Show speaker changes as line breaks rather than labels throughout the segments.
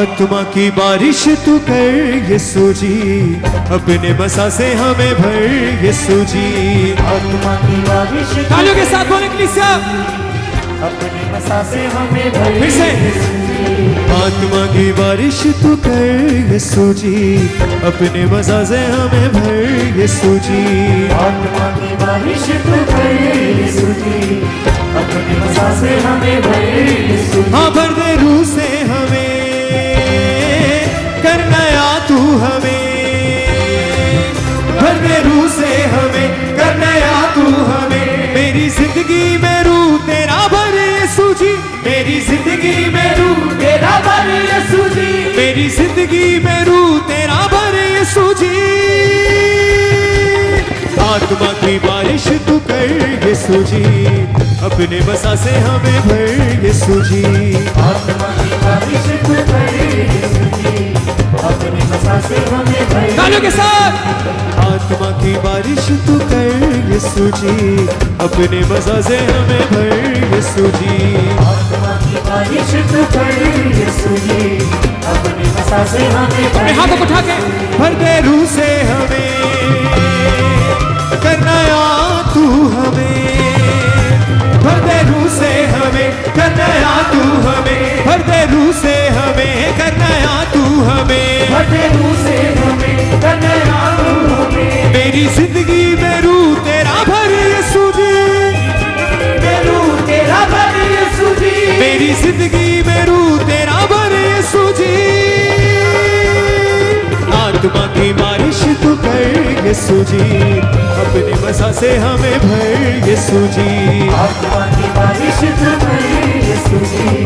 आत्मा की बारिश तू कर यीशु जी, अपने बसा से हमें भर यीशु जी।
आत्मा की बारिश
तालियों के साथ बोले कलीसिया,
अपने बसा से हमें भर
फिर से। आत्मा की बारिश तू कर यीशु जी, अपने बसा से हमें भर यीशु जी।
आत्मा की बारिश तू कर यीशु जी, अपने बसा से हमें भर यीशु जी।
हाँ भर दे रूह से हमें, कर नया तू हमें, भर दे रूह से हमें, कर नया तू हमें। मेरी जिंदगी में रूह तेरा भर यीशु जी, मेरी जिंदगी में रूह तेरा भर यीशु जी, मेरी जिंदगी में रूह तेरा भर यीशु जी। आत्मा की बारिश तू कर यीशु जी, अपने बसा से हमें भर यीशु जी।
आत्मा की बारिश तू कर यीशु जी, अपने बसा से हमें भर।
तालियों के साथ। आत्मा की बारिश तू कर यीशु जी, अपने बसा से हमें भर यीशु जी।
आत्मा की बारिश तू कर यीशु जी, अपने बसा से हमें भर।
हाथों को उठा के भर दे रूह से हमें, कर नया तू हमें, भर दे रूह से हमें, कर नया तू हमें, भर दे रूह से हमें, कर नया तू हमें,
भर दे रूह से हमें, कर नया तू हमें।
मेरी जिंदगी में रूह तेरा भर यीशु जी,
रूह तेरा भर यीशु जी,
मेरी जिंदगी में रूह तेरा भर यीशु जी। आत्मा की बारिश तू कर यीशु जी, अपने बसा से हमें भर यीशु जी।
आत्मा की बारिश तू कर यीशु जी,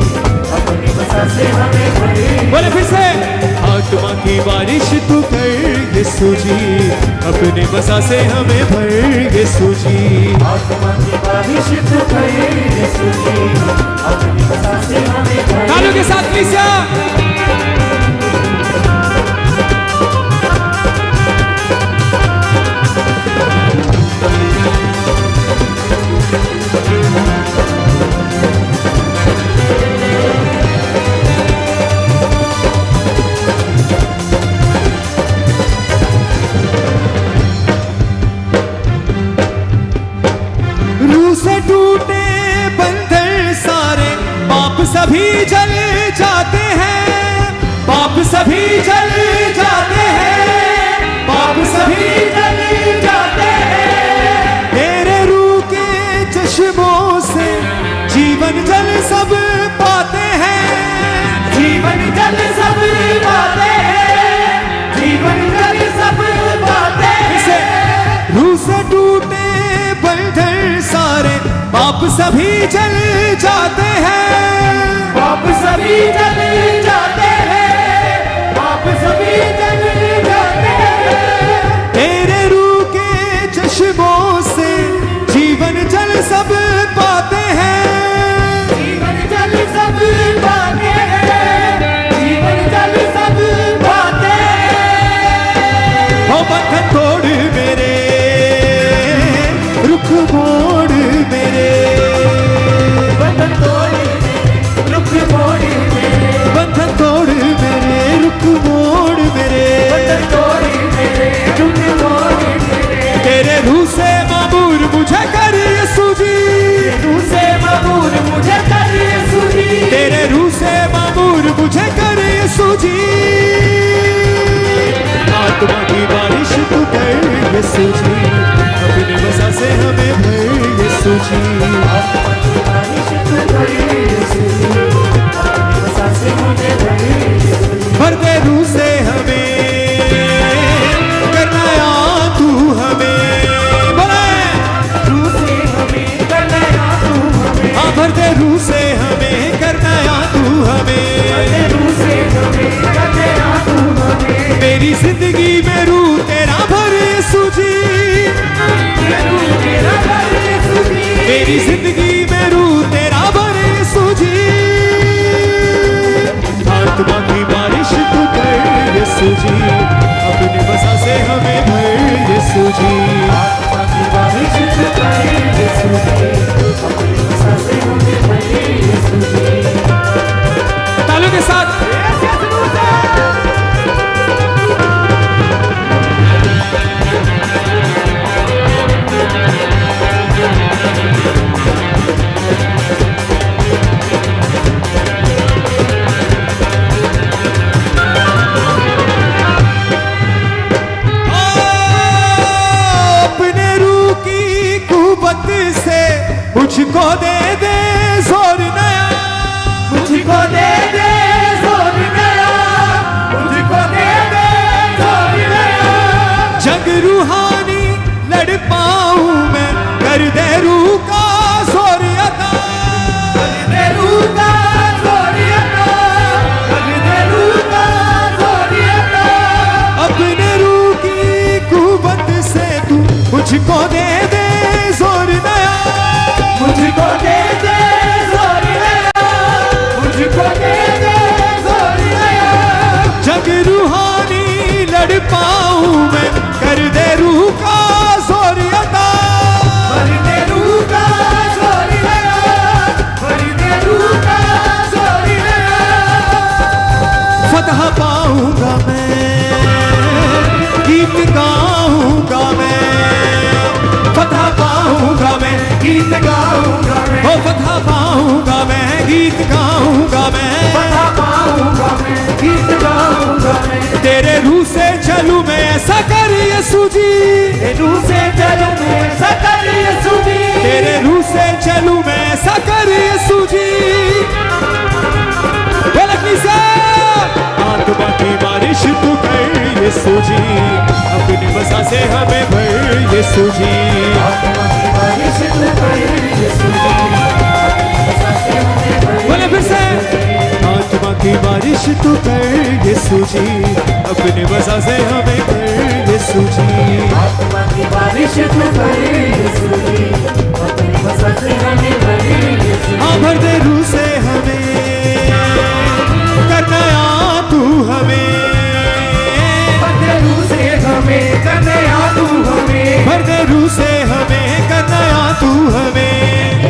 अपने बसा से हमें भर।
बोले फिर से। आत्मा की बारिश तू कर यीशु जी, अपने बसा से हमें भर यीशु जी।
आत्मा की बारिश तू कर यीशु जी, अपने बसा से हमें भर।
तालियों के साथ कलीसिया। रूह से टूटे बंधन सारे, पाप सभी जल जाते हैं, पाप सभी जल जाते हैं, पाप सभी जल जाते हैं। तेरे रूह के चश्मों से जीवन जल सब पाते हैं,
जीवन जल सब पाते हैं, जीवन जल सब पाते हैं।
रूह से टूटे बंधन सारे, पाप सभी जल जाते हैं,
पाप सभी जल जाते हैं, पाप सभी जल जाते हैं।
तेरे रूह के चश्मों से जीवन जल सब पाते हैं,
जीवन जल सब पाते हैं, जीवन जल सब पाते हैं।
हो बंधन तोड़ मेरे, रुख मोड़ मेरे,
बंधन तोड़ रुख मोड़ मेरे,
बंधन तोड़ मेरे, रुख मोड़ मेरे,
बंधन तोड़ मेरे, रुख मोड़ मेरे।
तेरे रूह से मामूर मुझे कर यीशु जी,
रूह से मामूर मुझे कर यीशु जी,
तेरे रूह से मामूर मुझे कर यीशु जी। आत्मा की बारिश तू कर यीशु जी, अपने बसा से हमें भर यीशु जी।
आत्मा की बारिश तू कर यीशु जी, अपने बसा से हमें भर यीशु जी।
भर दे रूह से हमें, कर नया तू हमें, बोले।
रूह से हमें कर नया तू हमें,
हाँ भर दे रूह से हमें, कर नया तू हमें।
रूह से हमें कर नया तू हमें।
मेरी जिंदगी में रूह तेरा भर यीशु जी,
रूह तेरा भर यीशु जी,
मेरी जिंदगी में रूह तेरा भर यीशु जी। आत्मा की बारिश तू कर यीशु जी, अपने बसा से हमें भर यीशु जी।
आत्मा की बारिश तू कर यीशु जी, अपने बसा से हमें भर यीशु जी।
तालियों के साथ। गीत गाऊंगा मैं,
बता पाऊंगा मैं, गीत गाऊंगा मैं।
तेरे रूह से चलूं मैं, ऐसा कर यीशु जी।
रूह से चलूं मैं, ऐसा कर यीशु जी।
तेरे रूह से चलूं मैं, ऐसा कर यीशु जी। आत्मा की बारिश तू कर यीशु जी, अपनी वसा से हमें भर यीशु जी।
आत्मा की बारिश तू कर यीशु जी,
बोले फिर से, आत्मा की बारिश तू कर यीशु जी, अपने वसा से हमें भर यीशु जी।
आत्मा की बारिश तू कर यीशु जी, अपनी वसा से हमें भर यीशु जी।
हाँ भर दे रूह से हमें, करना तू हमें,
भर दे रूह से हमें, करने आ तू हमें।
भर दे रूह से हमें, करना तू हमें।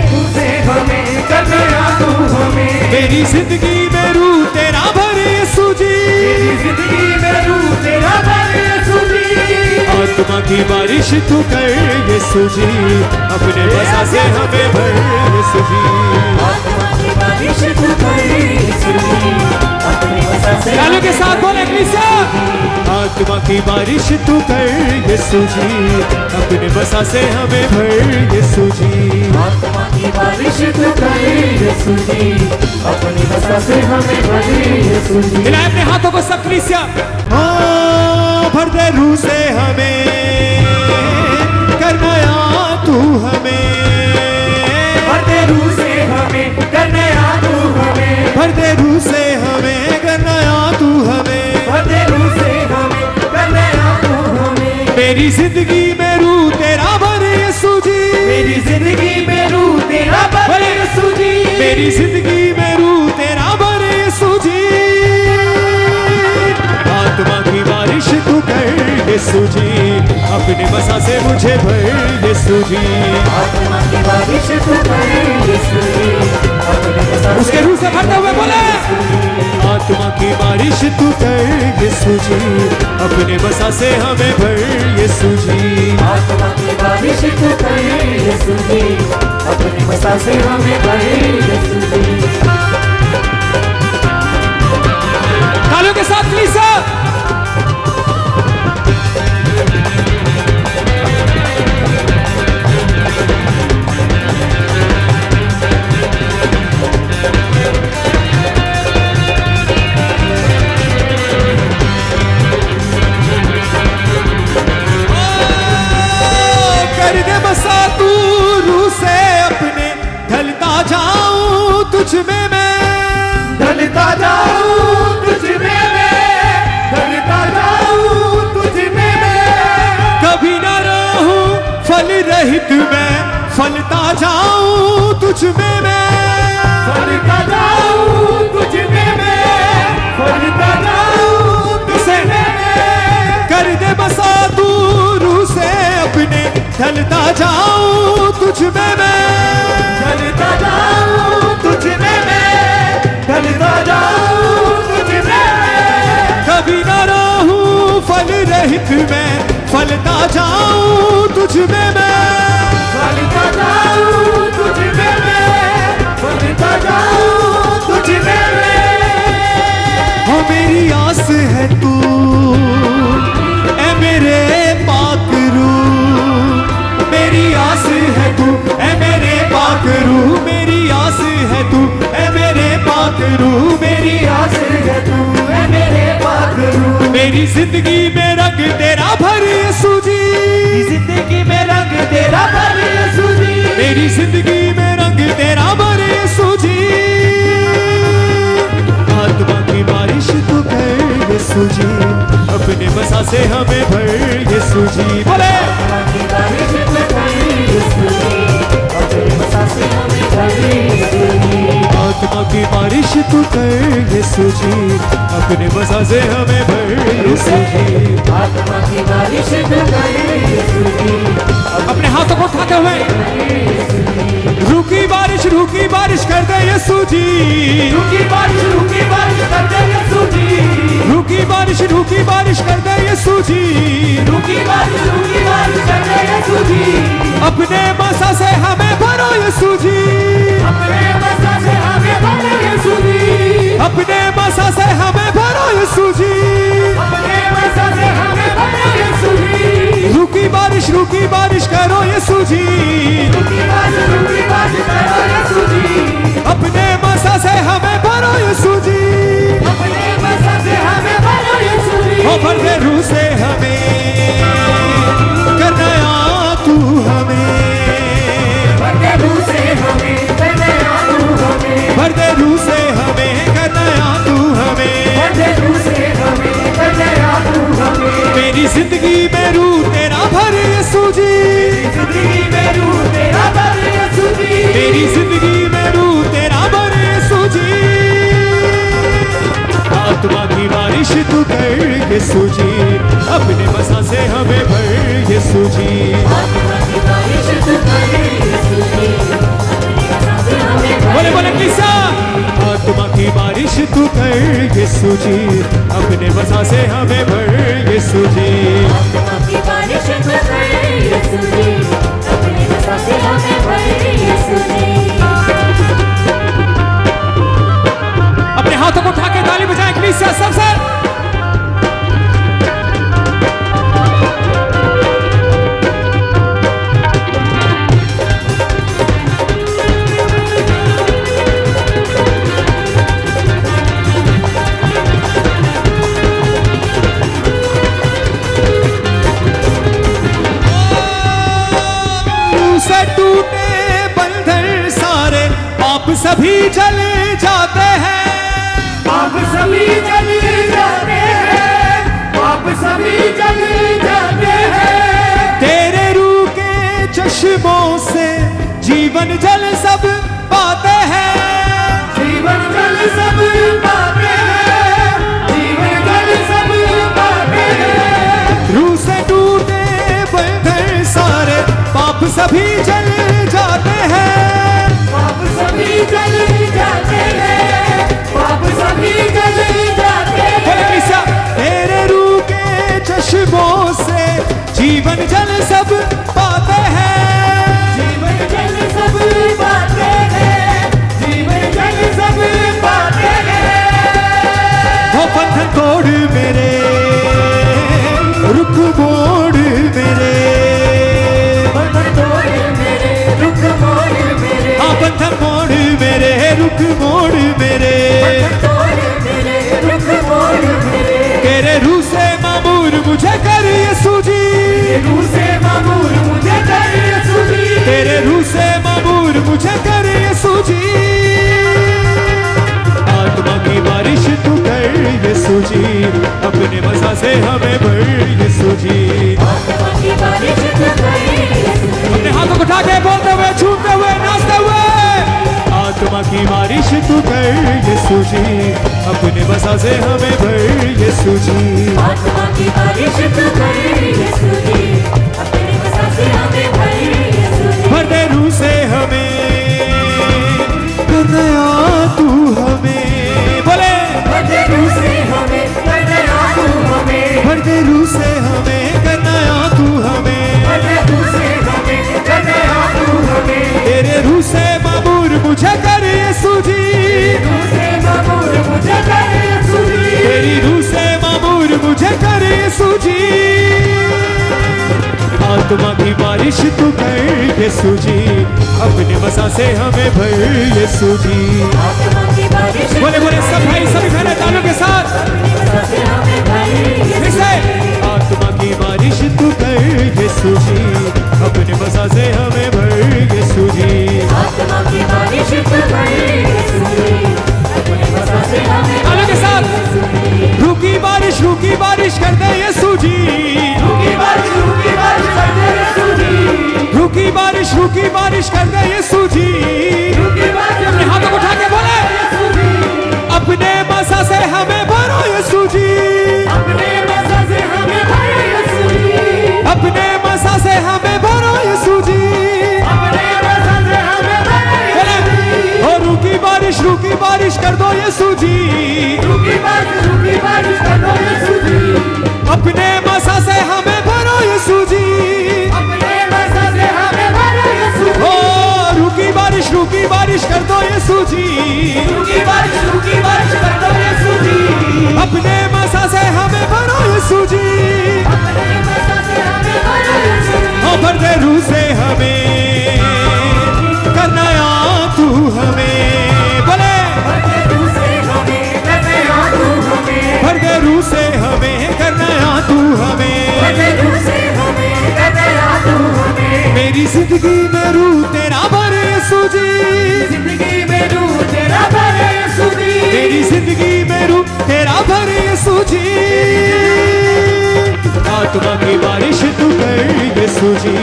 रूह से हमें, करने आ तू हमें।
मेरी जिंदगी में रूह तेरा भर यीशु जी।
मेरी जिंदगी में रूह तेरा भर यीशु जी।
आत्मा की बारिश तू कर यीशु जी, अपने वसा से हमें भर यीशु जी।
आत्मा की बारिश तू कर यीशु जी, अपनी वसा से
तालियों के साथ बोले कलीसिया, आत्मा की बारिश तू कर यीशु जी, अपने वसा से हमें भर यीशु जी।
आत्मा की बारिश तू कर यीशु जी, अपनी वसा से हमें भर यीशु जी।
मिलाए अपने हाथों को सब कलीसिया। हाँ भर दे रूह से हमें, करना तू हमें।
भर दे रूह से हमें, करने आ तू हमें।
भर दे रूह से हमें, करना तू हमें।
भर दे रूह से हमें, करने आ तू हमें।
मेरी जिंदगी में रूह तेरा भर यीशु जी।
मेरी जिंदगी में रूह तेरा भर यीशु जी।
मेरी जिंदगी में रूह तेरा भर यीशु जी। आत्मा की बारिश तू कर यीशु जी, अपने वसा से मुझे भर यीशु जी।
आत्मा की बारिश तू कर यीशु जी, अपनी वसा से
उसके रूह से भरते हुए बोले, आत्मा की बारिश तू कर यीशु जी, अपने वसा से हमें भर यीशु जी।
आत्मा की बारिश तू कर यीशु जी, अपनी वसा से हमें भर यीशु जी।
तालियों के साथ कलीसिया। कर दे बसा तू रूह से अपने, ढलता जाऊं तुझ में मैं।
ढलता जाऊं तुझ में मैं, ढलता जाऊं तुझ में मैं।
कभी न रहूं फल रहित मैं, फलता जाऊं तुझ में मैं।
फलता जाऊं तुझ में मैं, फलता जाऊं तुझ में मैं।
कर दे बसा तू रूह से अपने, ढलता जाऊं तुझ में मैं।
ढलता जाऊं तुझ में मैं, ढलता जाऊं तुझ में मैं।
कभी न रहूं फल रहित मैं, फलता जाऊं तुझ में मैं।
फलता जाऊं तुझ में मैं, फलता जाऊं तुझ में मैं।
हाँ मेरी आस है तू, ऐ मेरे पाक रूह। मेरी आस है तू, ऐ मेरे पाक रूह। मेरी आस है तू, ऐ मेरे पाक रूह। मेरी
आस है तू, ऐ मेरे पाक रूह।
मेरी जिंदगी में रंग तेरा भर यीशु जी।
जिंदगी में रंग तेरा भर यीशु जी।
मेरी जिंदगी में रंग तेरा भर यीशु जी। आत्मा की बारिश तू कर यीशु जी, अपने वसा से हमें भर यीशु जी। बोले,
आत्मा की बारिश तू कर यीशु जी, अपनी वसा से हमें भर यीशु जी।
आत्मा की बारिश तू कर यीशु जी, अपने वसा से हमें भर यीशु जी।
आत्मा की बारिश तू कर यीशु जी,
अपने हाथों को उठाते हुए, रूखी बारिश कर दे यीशु जी।
रूखी बारिश कर दे यीशु जी।
रूखी बारिश कर दे यीशु जी।
रूखी बारिश कर दे यीशु जी।
अपने वसा से हमें भरो यीशु जी।
अपने वसा से हमें भर
यीशु जी,
अपने मसा से हमें भरो यीशु जी,
रुकी बारिश करो यीशु जी,
रुकी बारिश करो यीशु जी,
अपने मसा से हमें भरो यीशु जी,
अपने मसा से हमें भरो यीशु जी,
ओ भर दे रूह से हमें कर नया तू हमें,
भर दे रूह से हमें कर नया तू हमें,
भर दे रूह से हमें कर नया तू हमें,
भर दे रूह से हमें कर नया तू हमें,
मेरी जिंदगी में रूह तेरा भर यीशु जी,
जिंदगी में रूह तेरा भर यीशु जी,
मेरी जिंदगी में रूह तेरा भर यीशु जी, आत्मा की बारिश तू कर यीशु जी, अपने मसा से हमें भर यीशु जी,
आत्मा की बारिश तू कर यीशु जी, अपने मसा से हमें भर
बोले बोले किसा, आत्मा की बारिश तू कर यीशु जी, अपने मसा से हमें भर यीशु जी,
आत्मा की बारिश तू कर यीशु जी, अपने मसा से हमें भर यीशु जी।
अपने हाथों को उठा के ताली बजाएं कलीसिया सबसे, से टूटे बंधन सारे पाप सभी जल जाते हैं,
पाप सभी जल जाते हैं, पाप सभी जल जाते हैं,
तेरे रूह के चश्मों से जीवन जल सब पाते हैं,
जीवन जल सब पाते हैं, जीवन जल सब पाते हैं,
रूह से टूटे बंधन सारे पाप सभी जल जाते हैं,
पाप सभी जल जाते हैं, पाप सभी जल जाते
बोले
हैं,
कलीसिया, तेरे रूह के चश्मों से जीवन जल सब पाते हैं,
जीवन जल सब पाते हैं, जीवन जल सब पाते हैं,
वो बंधन तोड़ मेरे रुख मोड़ मेरे,
बंधन तोड़ मेरे रुख मोड़ मेरे,
हाँ बंधन मोड़ मेरे रुख मोड़ मेरे,
बंधन तोड़ मेरे रुख मोड़ मेरे,
तेरे रूह से मामूर मुझे कर यीशु जी,
रूह से मामूर मुझे कर यीशु जी,
तेरे रूह से मामूर मुझे कर यीशु जी, आत्मा की बारिश तू कर यीशु जी, अपने मसा से हमें भर यीशु जी,
आत्मा की बारिश तू कर यीशु जी,
अपने हाथों को उठा के बोलते हुए झूमते हुए नाचते हुए, आत्मा की बारिश तू कर यीशु जी, अपने मसा से हमें भर यीशु जी,
आत्मा की बारिश तू कर यीशु जी, अपने मसा से हमें भर यीशु जी,
भर दे रूह से हमें कर नया तू हमें, बोले
भर दे रूह से हमें कर नया तू हमें,
भर दे रूह से हमें कर नया तू हमें,
भर दे रूह से हमें कर नया तू हमें,
तेरे रूह से मामूर मुझे कर यीशु जी,
रूह से मामूर मुझे कर यीशु जी,
तेरी रूह से मामूर मुझे कर यीशु जी, आत्मा की बारिश तू कर यीशु जी, अपने मसा से हमें भर यीशु जी,
आत्मा की बारिश
बोले बोले सब भाई सभी बहनें तालियों के साथ,
अपने मसा से हमें भर यीशु
फिर से आत्मा की बारिश तू कर यीशु जी, अपने मसा से हमें भर यीशु जी,
आत्मा की बारिश तू कर यीशु जी, अपने मसा से हमें
तालियों के साथ, रुकी बारिश कर दे यीशु जी,
रुकी बारिश कर दे यीशु जी,
रुकी बारिश कर दे यीशु जी,
रुकी बारिश
अपने हाथों को उठा के बोले,
यीशु जी,
अपने मसा से हमें भरो यीशु जी,
अपने मसा से हमें भर यीशु जी,
अपने मसा से हमें भरो यीशु जी,
अपने मसा से हमें भर
बोले
यीशु जी,
ओ रुकी बारिश कर दो यीशु जी,
रुकी बारिश कर दो यीशु जी,
अपने मसा से हमें भरो यीशु जी,
अपने मसा से हमें भर यीशु जी,
ओ रुकी बारिश कर दो यीशु जी,
रुकी बारिश कर दो यीशु जी,
अपने आत्मा की बारिश तू कर यीशु जी,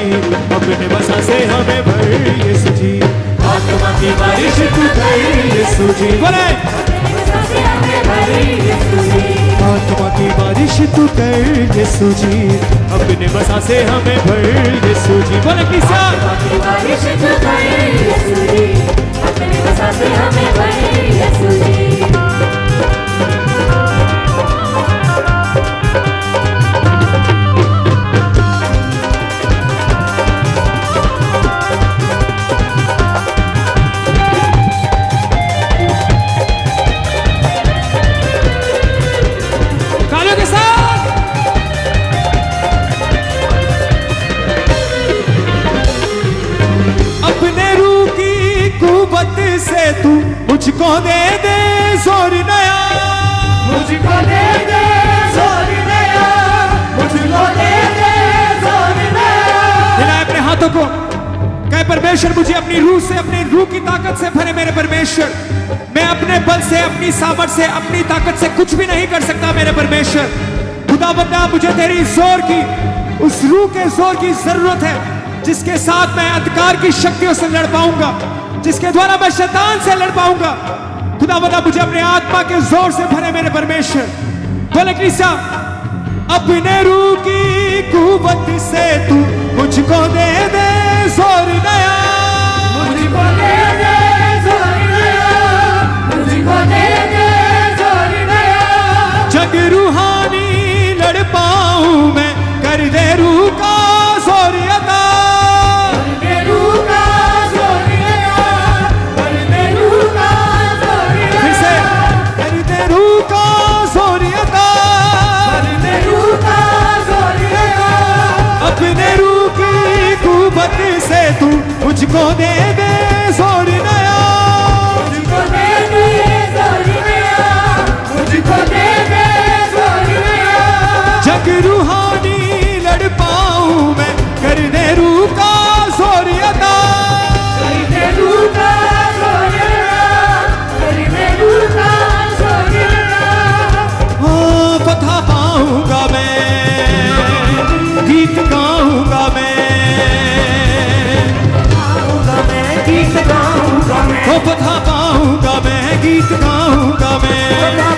अपने बसा से हमें भर यीशु जी। आत्मा की बारिश तू कर यीशु जी, बोले आत्मा की बारिश तू कर यीशु जी, अपने बसा से हमें भर यीशु जी। बोले किसा
बारिश तू कर यीशु जी, अपने बसा से हमें भर यीशु जी।
तालियों के साथ अपने रूह की कुव्वत से तू मुझको दे दे जोर नया,
मुझको दे दे जोर नया, मुझको दे दे जोर नया।
हिलाए अपने हाथों को, कहे परमेश्वर मुझे अपनी रूह से, अपनी रूह की ताकत से भरे मेरे परमेश्वर। मैं अपने बल से, अपनी सामर्थ से, अपनी ताकत से कुछ भी नहीं कर सकता मेरे परमेश्वर। खुदा बंदा मुझे तेरी जोर की, उस रूह के जोर की जरूरत है जिसके साथ मैं अंधकार की शक्तियों से लड़ पाऊंगा, जिसके द्वारा मैं शैतान से लड़ पाऊंगा। खुदा बंदा मुझे अपने आत्मा के जोर से भरे मेरे परमेश्वर। बोले कृष्णा अपने रूह की कुव्वत से तू मुझको दे दे जोर नया,
मुझको दे दे जोर नया, मुझको दे दे जोर नया।
जग रूहानी लड़ पाऊं मैं, कर दे रूह का जोर अदा,
कर दे रूह का जोर नया, कर दे रूह का जोर नया।
फिर से कर दे रूह का जोर अदा,
कर दे रूह का जोर नया।
अपने रूह की कुव्वत से तू मुझको दे दे जोर नया,
मुझको दे दे जोर नया, मुझको दे दे जोर नया।
जग रूहानी लड़ पाऊं मैं, कर दे रूह का जोर अदा।
कर दे रूह का जोर नया, कर दे रूह का जोर नया।
हाँ पता पाऊंगा मैं, गीत गाऊंगा मैं,
गाऊंगा मैं, गीत गाऊंगा मैं,
हो पता पाऊंगा मैं, गीत गाऊंगा मैं।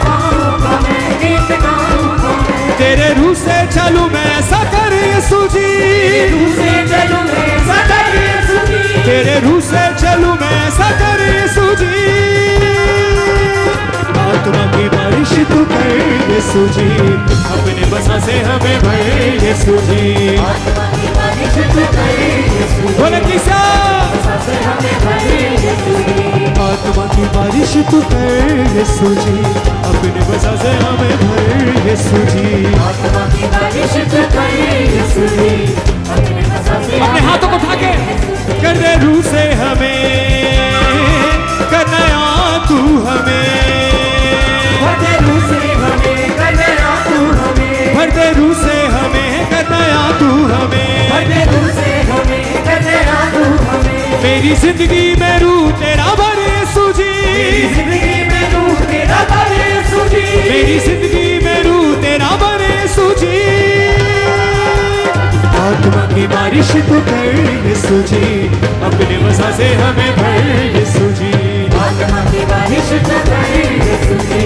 गाऊंगा मैं, गीत गाऊंगा मैं।
तेरे रूह से चलूं मैं, ऐसा कर यीशु जी।
रूह से चलूं मैं, सदा यीशु जी।
तेरे रूह से चलूं मैं, ऐसा कर यीशु जी। आत्मा की बारिश तू कर यीशु जी, अपने बसा से हमें भर यीशु जी।
आत्मा की बारिश तू कर यीशु जी,
बोले किसा
बसा से हमें भर यीशु जी।
आत्मा की बारिश तू कर यीशु जी, अपने बसा से हमें भर यीशु जी।
आत्मा की बारिश तू कर यीशु जी, अपने बसा से
अपने हाथों को उठा के कर दे रूह से हमें, कर नया तू हमें,
भर दे रूह से हमें, कर नया तू हमें।
भर दे रूह से हमें, कर नया तू हमें।
भर दे रूह से हमें, कर नया तू हमें।
मेरी जिंदगी में रूह तेरा भर यीशु जी,
जिंदगी में रूह तेरा भर यीशु जी।
मेरी जिंदगी में रूह तेरा भर यीशु जी। आत्मा की बारिश तू कर यीशु जी, अपने बसा से हमें भर यीशु जी।
आत्मा की बारिश तू कर यीशु जी,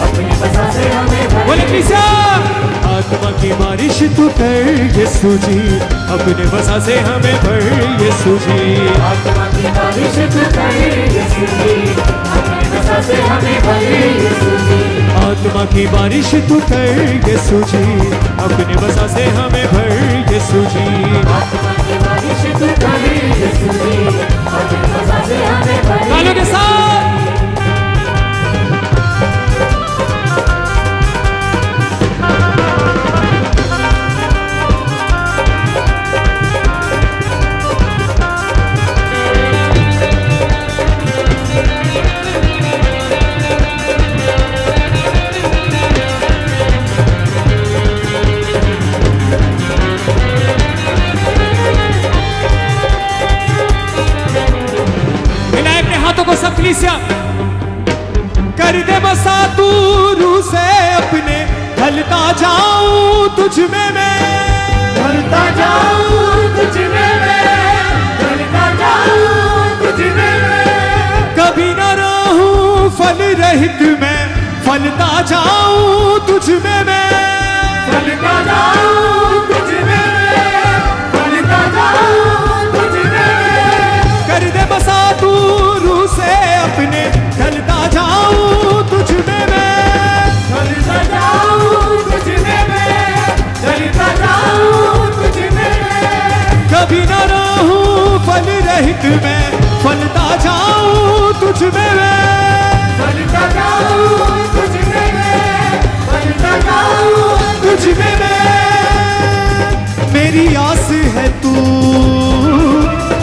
अपने बसा से हमें भर।
बोले किसा आत्मा की बारिश तू कर यीशु जी, अपने बसा से हमें भर यीशु जी।
आत्मा की बारिश तू कर यीशु जी, अपने बसा से हमें भर यीशु जी।
आत्मा की बारिश तू कर यीशु जी, अपने बसा से हमें भर यीशु जी।
आत्मा की बारिश तू कर यीशु जी, अपने बसा से हमें भर।
तालियों के साथ ढलता जाऊं तुझ में मैं,
ढलता जाऊं तुझ में मैं, ढलता जाऊं तुझ में मैं।
कभी न रहूं फल रहित मैं, फलता जाऊं तुझ में मैं,
फलता जाऊं तुझ में मैं, फलता जाऊं तुझ में मैं।
कर दे बसा तू रूह से अपने, ढलता जाऊं तुझ में मैं,
ढलता जाऊं तुझ में मैं, ढलता जाऊं तुझ में मैं।
कभी न रहूं फल रहित मैं, फलता जाऊं तुझ में मैं,
फलता जाऊं तुझ में मैं, फलता जाऊं
तुझ में मैं। मेरी आस है तू,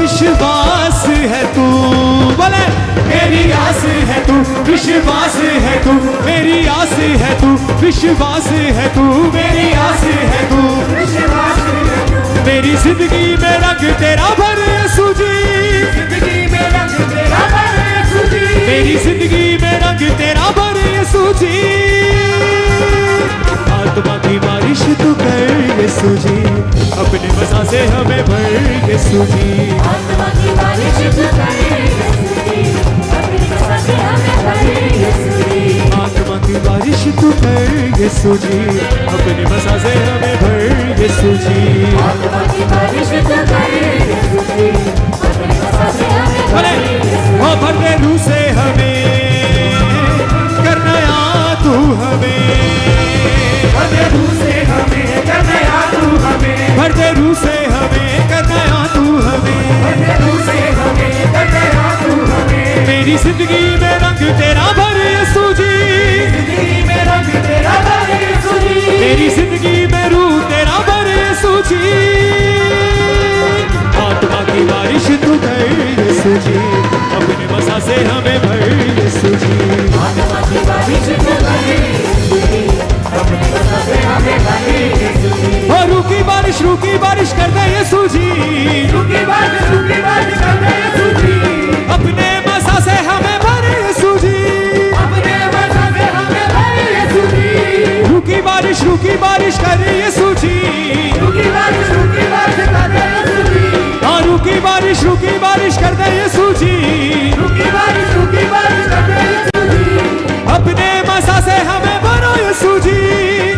विश्वास है तू, बोले मेरी आस है तू, विश्वास है तू, मेरी आस है तू, विश्वास है तू, मेरी आस है तू,
विश्वास है तू।
मेरी जिंदगी में रंग तेरा भर यीशु जी,
जिंदगी में रंग तेरा भर यीशु जी,
मेरी जिंदगी में रंग तेरा भर यीशु जी। आत्मा की बारिश तू कर यीशु जी, अपने मज़ा से हमें भर यीशु जी।
आत्मा की बारिश तू कर यीशु जी, अपनी मसा से हमें भर यीशु जी।
आत्मा की बारिश तू कर यीशु जी, अपने मज़ा से हमें भर यीशु जी।
आत्मा की बारिश तू कर यीशु जी, अपनी मसा से हमें भर
भले
यीशु
वो भर दे रूह से हमें, करना या तू हमें,
भर दे रूह से हमें, करना या तू हमें,
भर दे रूह से हमें, करना या तू हमें।
भर दे रूह से हमें, करना या तू हमें।
मेरी जिंदगी में रंग तेरा भर यीशु जी,
जिंदगी में रंग तेरा भर यीशु जी,
मेरी जिंदगी में रूह तेरा भर यीशु जी। आत्मा की बारिश तू कर यीशु जी, अपने मज़ा से हमें भर यीशु जी।
आत्मा की बारिश तू कर यीशु जी, अपनी मसा से हमें भर यीशु जी।
और रूह की बारिश कर दे यीशु जी,
रूह की बारिश कर दे यीशु जी,
अपने मज़ा से हमें भर यीशु जी।
अपने मसा से हमें भर यीशु जी।
रूह की बारिश कर दे यीशु जी,
रूह की बारिश कर दे यीशु जी,
हाँ रूह की बारिश कर दे यीशु जी।
रूह की बारिश कर दे यीशु जी।
अपने मज़ा से हमें भरो यीशु जी,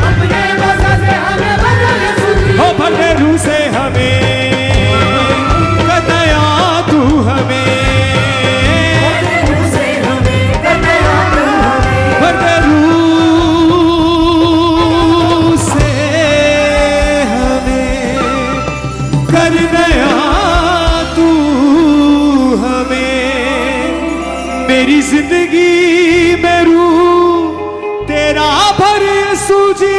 अपने मसा से हमें भर यीशु जी।
हो भर दे रूह से हमें, कतया तू हमें,
भर दे रूह से हमें, करना या तू हमें,
भर दे रूह से हमें, कर दया तू हमें। मेरी जिंदगी में रूह तेरा भर यीशु जी,